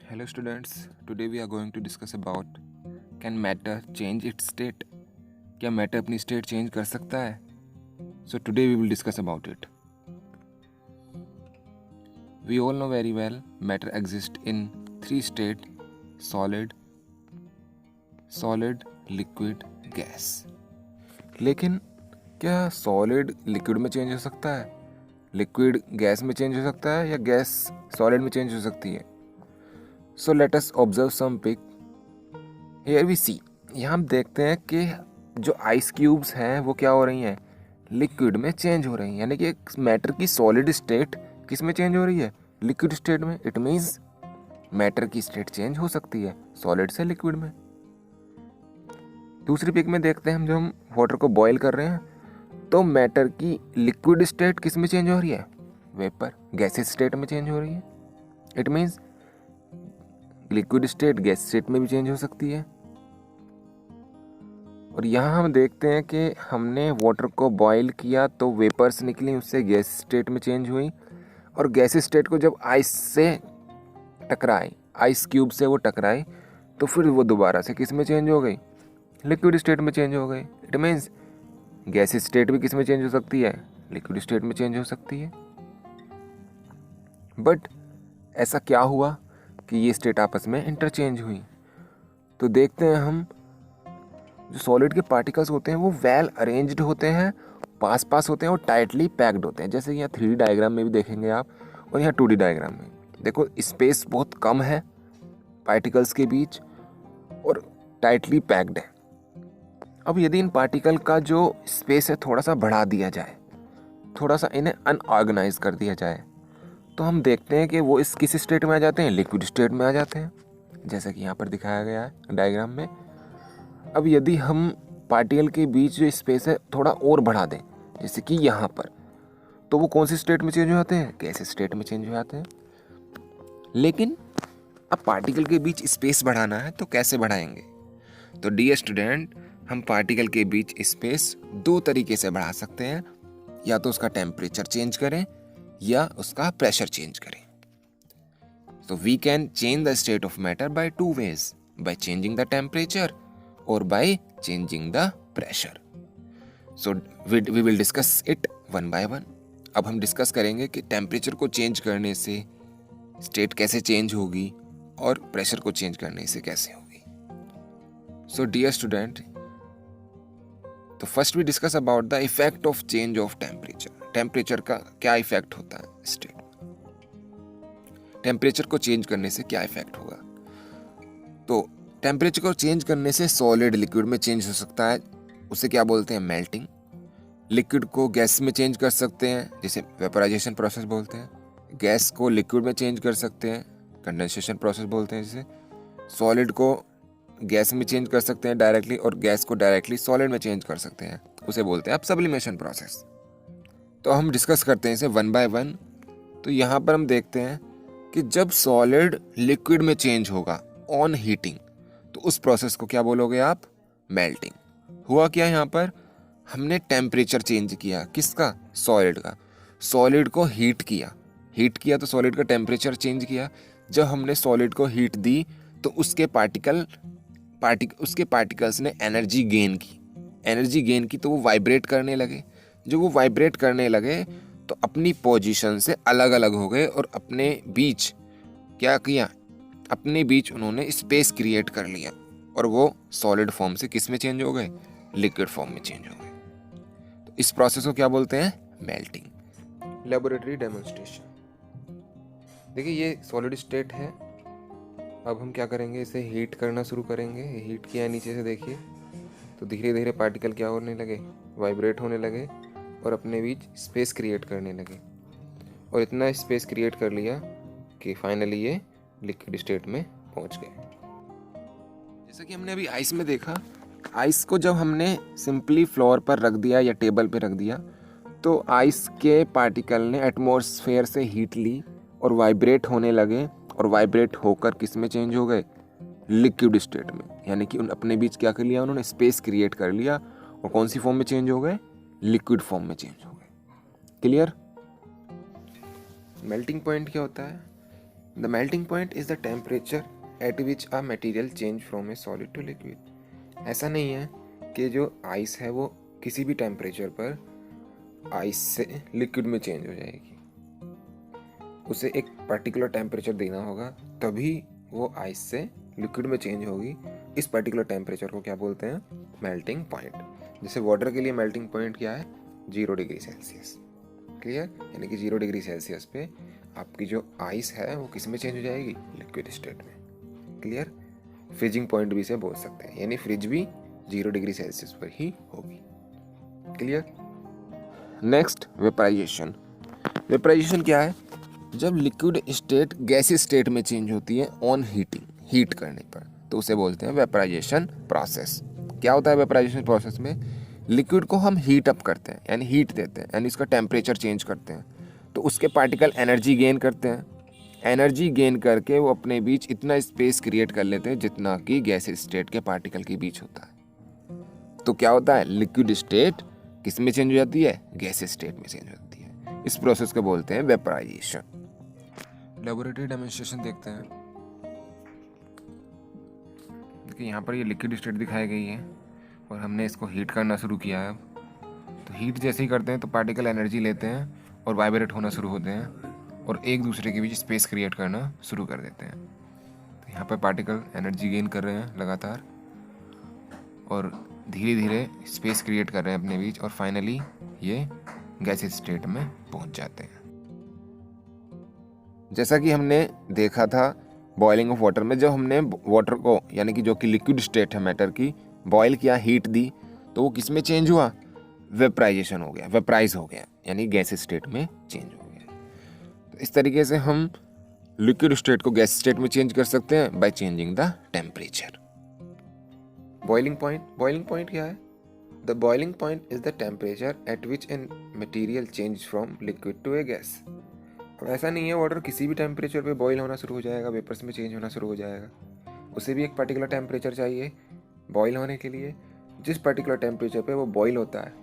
Hello students, today we are going to discuss about can matter change its state? क्या matter अपनी state change कर सकता है? So today we will discuss about it. We all know very well matter exists in three states: solid, liquid, gas. लेकिन क्या solid liquid में change हो सकता है? Liquid gas में change हो सकता है या gas solid में change हो सकती है? So let us observe some pic. Here we see. यहाँ हम देखते हैं कि जो आइस क्यूब्स हैं वो क्या हो रही हैं, लिक्विड में चेंज हो रही हैं. यानी कि मैटर की सॉलिड स्टेट किस में चेंज हो रही है, लिक्विड स्टेट में. इट मीन्स मैटर की स्टेट चेंज हो सकती है सॉलिड से लिक्विड में. दूसरी पिक में देखते हैं हम, जो हम वाटर को बॉईल कर रहे हैं तो मैटर की लिक्विड स्टेट किस में चेंज हो रही है, वेपर गैसेस स्टेट में चेंज हो रही है. It means liquid state gas state में भी चेंज हो सकती है. और यहाँ हम देखते हैं कि हमने वाटर को बॉईल किया तो वेपर्स निकली, उससे गैस स्टेट में चेंज हुई. और गैस स्टेट को जब आइस से टकराए, आइस क्यूब से वो टकराए, तो फिर वो दोबारा से किस में चेंज हो गई, लिक्विड स्टेट में चेंज हो गई. इट मीन्स गैस स्टेट भी किस में चेंज हो सकती है, लिक्विड स्टेट में चेंज हो सकती है. बट ऐसा क्या हुआ कि ये स्टेट आपस में इंटरचेंज हुई. तो देखते हैं हम, जो सॉलिड के पार्टिकल्स होते हैं वो वेल अरेंज्ड होते हैं, पास होते हैं और टाइटली पैक्ड होते हैं. जैसे यहाँ 3D डायग्राम में भी देखेंगे आप, और यहाँ 2D डायग्राम में देखो, स्पेस बहुत कम है पार्टिकल्स के बीच और टाइटली पैक्ड है. अब यदि इन पार्टिकल का जो स्पेस है थोड़ा सा बढ़ा दिया जाए, थोड़ा सा इन्हें अनऑर्गेनाइज कर दिया जाए, तो हम देखते हैं कि वो इस किस स्टेट में आ जाते हैं, लिक्विड स्टेट में आ जाते हैं, जैसा कि यहाँ पर दिखाया गया है डायग्राम में. अब यदि हम पार्टिकल के बीच जो स्पेस है थोड़ा और बढ़ा दें, जैसे कि यहाँ पर, तो वो कौन सी स्टेट में चेंज हो जाते हैं, गैस स्टेट में चेंज हो जाते हैं. लेकिन अब पार्टिकल के बीच स्पेस बढ़ाना है तो कैसे बढ़ाएंगे. तो डियर स्टूडेंट, हम पार्टिकल के बीच स्पेस दो तरीके से बढ़ा सकते हैं. या तो उसका टेम्परेचर चेंज करें या उसका प्रेशर चेंज करें. So we can change the state of matter by two ways: by changing the temperature or by changing the pressure. So we will discuss it one by one. अब हम discuss करेंगे कि temperature को change करने से state कैसे change होगी और प्रेशर को चेंज करने से कैसे होगी. So dear student, तो first we discuss about the effect of change of temperature. Temperature का क्या इफेक्ट होता है स्टेट, टेम्परेचर को चेंज करने से क्या इफेक्ट होगा. तो टेम्परेचर को चेंज करने से सॉलिड लिक्विड में चेंज हो सकता है, उसे क्या बोलते हैं, मेल्टिंग. लिक्विड को गैस में चेंज कर सकते हैं, जिसे वेपराइजेशन प्रोसेस बोलते हैं. गैस को लिक्विड में चेंज कर सकते हैं, कंडेंसेशन प्रोसेस बोलते हैं जिसे. सॉलिड को गैस में चेंज कर सकते हैं डायरेक्टली, और गैस को डायरेक्टली सॉलिड में चेंज कर सकते हैं, उसे बोलते हैं आप सब्लिमेशन प्रोसेस. तो हम डिस्कस करते हैं इसे वन बाय वन. तो यहाँ पर हम देखते हैं कि जब सॉलिड लिक्विड में चेंज होगा ऑन हीटिंग, तो उस प्रोसेस को क्या बोलोगे आप, मेल्टिंग. हुआ क्या, यहाँ पर हमने टेम्परेचर चेंज किया, किसका, सॉलिड का. सॉलिड को हीट किया तो सॉलिड का टेम्परेचर चेंज किया. जब हमने सॉलिड को हीट दी तो उसके पार्टिकल्स ने एनर्जी गेन की तो वो वाइब्रेट करने लगे. जो वो वाइब्रेट करने लगे तो अपनी पोजीशन से अलग अलग हो गए और अपने बीच क्या किया, अपने बीच उन्होंने स्पेस क्रिएट कर लिया, और वो सॉलिड फॉर्म से किस में चेंज हो गए, लिक्विड फॉर्म में चेंज हो गए. तो इस प्रोसेस को क्या बोलते हैं, मेल्टिंग. Laboratory demonstration. देखिए ये सॉलिड स्टेट है. अब हम क्या करेंगे, इसे हीट करना शुरू करेंगे. हीट किया है नीचे से, देखिए, तो धीरे धीरे पार्टिकल क्या होने लगे, वाइब्रेट होने लगे और अपने बीच स्पेस क्रिएट करने लगे. और इतना स्पेस क्रिएट कर लिया कि फाइनली ये लिक्विड स्टेट में पहुंच गए. जैसा कि हमने अभी आइस में देखा, आइस को जब हमने सिंपली फ्लोर पर रख दिया या टेबल पर रख दिया, तो आइस के पार्टिकल ने एटमॉस्फेयर से हीट ली और वाइब्रेट होने लगे, और वाइब्रेट होकर किस में चेंज हो गए, लिक्विड स्टेट में. यानी कि उन अपने बीच क्या कर लिया, उन्होंने स्पेस क्रिएट कर लिया और कौन सी फॉर्म में चेंज हो गए, लिक्विड फॉर्म में चेंज हो गए. क्लियर. मेल्टिंग पॉइंट क्या होता है, the melting point is the temperature at which a material change from a solid to liquid. ऐसा नहीं है कि जो आइस है वो किसी भी टेम्परेचर पर आइस से लिक्विड में चेंज हो जाएगी। उसे एक पर्टिकुलर टेम्परेचर देना होगा तभी वो आइस से लिक्विड में चेंज होगी। इस पर्टिकुलर टेम्परेचर को क्या बोलते हैं? Melting point. जैसे वाटर के लिए मेल्टिंग पॉइंट क्या है? 0 डिग्री सेल्सियस। क्लियर? यानी कि 0 डिग्री सेल्सियस पे आपकी जो आइस है वो किस में चेंज हो जाएगी? लिक्विड स्टेट में। क्लियर? फ्रीजिंग पॉइंट भी इसे बोल सकते हैं, यानी फ्रिज भी 0 डिग्री सेल्सियस पर ही होगी। क्लियर? Next, vaporisation. वेपराइजेशन क्या है? जब लिक्विड स्टेट गैसीय स्टेट में चेंज होती है ऑन हीटिंग, हीट करने पर, तो उसे बोलते हैं वेपराइजेशन प्रोसेस। क्या होता है वेपराइजेशन प्रोसेस में? लिक्विड को हम हीट अप करते हैं, यानी हीट देते हैं, यानी इसका टेम्परेचर चेंज करते हैं, तो उसके पार्टिकल एनर्जी गेन करते हैं। एनर्जी गेन करके वो अपने बीच इतना स्पेस क्रिएट कर लेते हैं जितना कि गैसीय स्टेट के पार्टिकल के बीच होता है। तो क्या होता है? लिक्विड स्टेट किस में चेंज हो जाती है? गैसीय स्टेट में चेंज होती है। इस प्रोसेस को बोलते हैं वेपराइजेशन। लेबोरेटरी डेमोन्स्ट्रेशन देखते हैं। देखिए यहाँ पर ये लिक्विड स्टेट दिखाई गई है और हमने इसको हीट करना शुरू किया है। तो हीट जैसे ही करते हैं तो पार्टिकल एनर्जी लेते हैं और वाइब्रेट होना शुरू होते हैं और एक दूसरे के बीच स्पेस क्रिएट करना शुरू कर देते हैं। तो यहाँ पर पार्टिकल एनर्जी गेन कर रहे हैं लगातार और धीरे धीरे स्पेस क्रिएट कर रहे हैं अपने बीच, और फाइनली ये गैसीय स्टेट में पहुँच जाते हैं। जैसा कि हमने देखा था बॉइलिंग ऑफ वाटर में, जब हमने वाटर को, यानी कि जो कि लिक्विड स्टेट है मैटर की, बॉयल किया, हीट दी, तो वो किस में चेंज हुआ? वेपराइजेशन हो गया, वेपराइज हो गया, यानी गैसीय स्टेट में चेंज हो गया। तो इस तरीके से हम लिक्विड स्टेट को गैस स्टेट में चेंज कर सकते हैं by changing the temperature. Boiling point. Boiling point क्या है? The boiling point is the temperature at which an material change from liquid to a gas. अब ऐसा नहीं है वाटर किसी भी टेम्परेचर पे बॉईल होना शुरू हो जाएगा, वेपर्स में चेंज होना शुरू हो जाएगा। उसे भी एक पर्टिकुलर टेम्परेचर चाहिए बॉईल होने के लिए। जिस पर्टिकुलर टेम्परेचर पे वो बॉईल होता है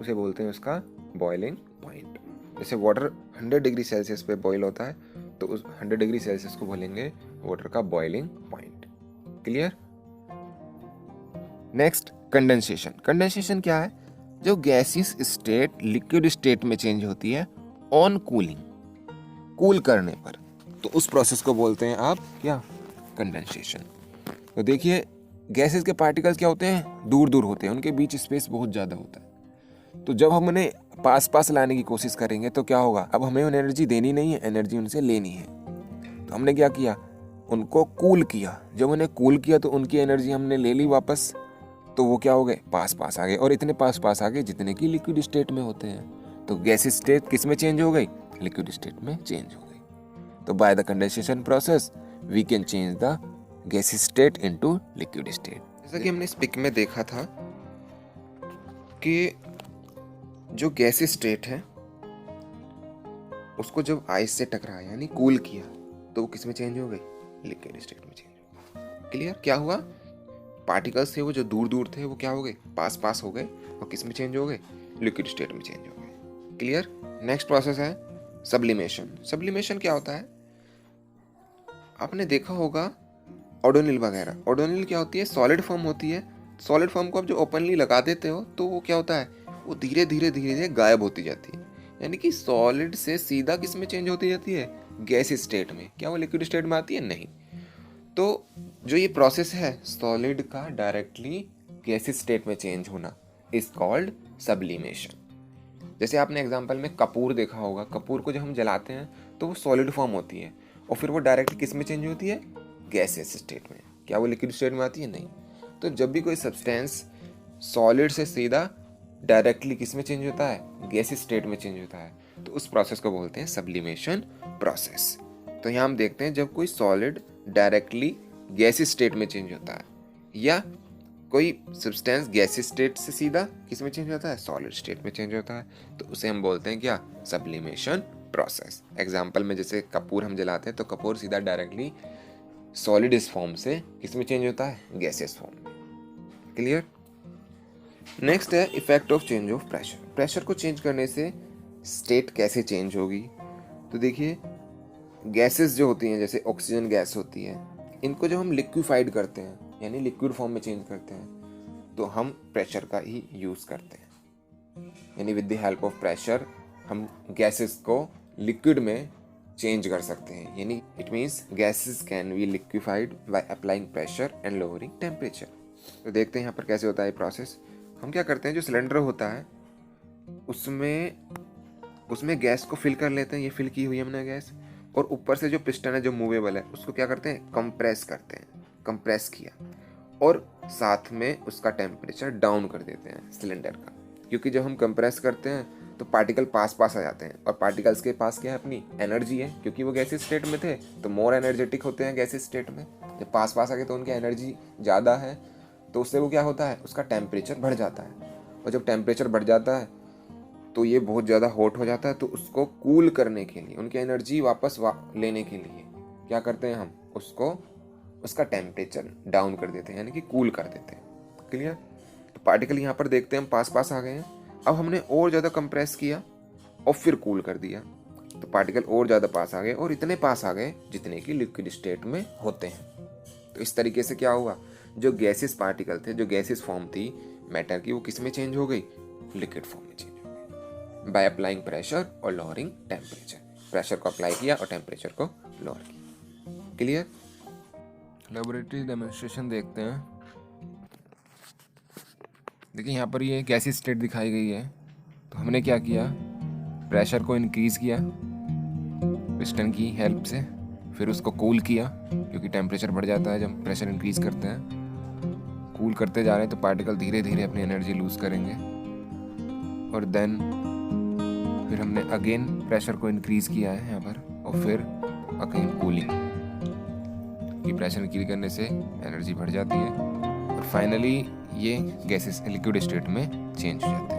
उसे बोलते हैं उसका बॉइलिंग पॉइंट। जैसे वाटर 100 डिग्री सेल्सियस पे बॉईल होता है तो उस 100 डिग्री सेल्सियस को बोलेंगे वाटर का boiling point. Clear? Next, condensation. Condensation क्या है? जो गैसियस स्टेट लिक्विड स्टेट में चेंज होती है ऑन कूलिंग, कूल करने पर, तो उस प्रोसेस को बोलते हैं आप क्या? कंडेंसेशन। तो देखिए गैसेस के पार्टिकल्स क्या होते हैं? दूर दूर होते हैं, उनके बीच स्पेस बहुत ज़्यादा होता है। तो जब हम उन्हें पास पास लाने की कोशिश करेंगे तो क्या होगा? अब हमें उन्हें एनर्जी देनी नहीं है, एनर्जी उनसे लेनी है। तो हमने क्या किया? उनको कूल किया। जब उन्हें कूल किया तो उनकी एनर्जी हमने ले ली वापस, तो वो क्या हो गए? पास पास आ गए, और इतने पास पास आ गए जितने की लिक्विड स्टेट में होते हैं। तो गैस स्टेट किस में चेंज हो गई? लिक्विड स्टेट में चेंज हो गई। तो by the condensation process we can change the gas state into liquid state. जैसा कि हमने इस पिक में देखा था कि जो गैस स्टेट है उसको जब आइस से टकराया यानी कूल किया तो वो किस में चेंज हो गई? लिक्विड स्टेट में चेंज हो गई। क्लियर? क्या हुआ? पार्टिकल्स थे वो जो दूर दूर थे वो क्या हो गए? पास पास हो गए, और किस में चेंज हो गए? लिक्विड स्टेट में चेंज हो गए। क्लियर? नेक्स्ट प्रोसेस है सब्लिमेशन। सब्लिमेशन क्या होता है? आपने देखा होगा ओडोनिल वगैरह। ओडोनिल क्या होती है? सॉलिड फॉर्म होती है। सॉलिड फॉर्म को आप जो ओपनली लगा देते हो तो वो क्या होता है? वो धीरे धीरे धीरे धीरे गायब होती जाती है, यानी कि सॉलिड से सीधा किस में चेंज होती जाती है? गैस स्टेट में। क्या वो लिक्विड स्टेट में आती है? नहीं। तो जो ये प्रोसेस है सॉलिड का डायरेक्टली गैस स्टेट में चेंज होना इज कॉल्ड सब्लिमेशन। जैसे आपने एग्जांपल में कपूर देखा होगा। कपूर को जब हम जलाते हैं तो वो सॉलिड फॉर्म होती है और फिर वो डायरेक्टली किस में चेंज होती है? गैसियस स्टेट में। क्या वो लिक्विड स्टेट में आती है? नहीं। तो जब भी कोई सब्सटेंस सॉलिड से सीधा डायरेक्टली किस में चेंज होता है? गैसियस स्टेट में चेंज होता है, तो उस प्रोसेस को बोलते हैं सब्लिमेशन प्रोसेस। तो यहाँ हम देखते हैं जब कोई सॉलिड डायरेक्टली गैसियस स्टेट में चेंज होता है या कोई सब्सटेंस गैसियस स्टेट से सीधा किस में चेंज होता है? सॉलिड स्टेट में चेंज होता है, तो उसे हम बोलते हैं क्या? Sublimation process. एग्जाम्पल में जैसे कपूर हम जलाते हैं तो कपूर सीधा डायरेक्टली सॉलिड इस फॉर्म से किस में चेंज होता है? गैसियस फॉर्म में। क्लियर? नेक्स्ट है effect of change of pressure. Pressure को चेंज करने से स्टेट कैसे चेंज होगी? तो देखिए गैसेस जो होती हैं, जैसे ऑक्सीजन गैस होती है, इनको जब हम लिक्विफाइड करते हैं यानी लिक्विड फॉर्म में चेंज करते हैं, तो हम प्रेशर का ही यूज़ करते हैं। यानी with the help of pressure हम गैसेस को लिक्विड में चेंज कर सकते हैं। यानी it means gases can be liquefied by applying pressure and lowering temperature. तो देखते हैं यहाँ पर कैसे होता है प्रोसेस। हम क्या करते हैं, जो सिलेंडर होता है उसमें गैस को फिल कर लेते हैं, ये फिल की हुई है हमने गैस, और ऊपर से जो पिस्टन है जो मूवेबल है उसको क्या करते हैं, कंप्रेस करते हैं। कंप्रेस किया और साथ में उसका टेम्परेचर डाउन कर देते हैं सिलेंडर का, क्योंकि जब हम कंप्रेस करते हैं तो पार्टिकल पास आ जाते हैं, और पार्टिकल्स के पास क्या है, अपनी एनर्जी है, क्योंकि वो गैसेस स्टेट में थे तो मोर एनर्जेटिक होते हैं गैसेस स्टेट में। जब पास आ गए तो उनकी एनर्जी ज़्यादा है, तो उससे वो क्या होता है, उसका टेम्परेचर बढ़ जाता है, और जब टेम्परेचर बढ़ जाता है तो ये बहुत ज़्यादा हॉट हो जाता है। तो उसको कूल करने के लिए, उनकी एनर्जी वापस लेने के लिए क्या करते हैं, हम उसका टेम्परेचर डाउन कर देते हैं, यानी कि कूल कर देते हैं। क्लियर। तो पार्टिकल यहाँ पर देखते हैं हम पास आ गए हैं। अब हमने और ज़्यादा कंप्रेस किया और फिर कूल कर दिया, तो पार्टिकल और ज़्यादा पास आ गए, और इतने पास आ गए जितने कि लिक्विड स्टेट में होते हैं। तो इस तरीके से क्या हुआ, जो गैसेस पार्टिकल थे, जो गैसेस फॉर्म थी मैटर की, वो किस में चेंज हो गई, लिक्विड फॉर्म में चेंज हो गई बाय अप्लाइंग प्रेशर और लोअरिंग टेम्परेचर। प्रेशर को अप्लाई किया और टेम्परेचर को लोअर किया। क्लियर। लेबोरेटरी डेमोन्स्ट्रेशन देखते हैं। देखिए यहाँ पर ये गैसी स्टेट दिखाई गई है। तो हमने क्या किया, प्रेशर को इंक्रीज़ किया पिस्टन की हेल्प से, फिर उसको कूल किया, क्योंकि टेम्परेचर बढ़ जाता है जब प्रेशर इंक्रीज़ करते हैं। कूल करते जा रहे हैं तो पार्टिकल धीरे धीरे अपनी एनर्जी लूज़ करेंगे, और देन फिर हमने अगेन प्रेशर को इंक्रीज़ किया है यहाँ पर, और फिर अगेन कूलिंग, कि प्रेशर इंक्रीज करने से एनर्जी बढ़ जाती है, और फाइनली ये गैसेस लिक्विड स्टेट में चेंज हो जाते हैं।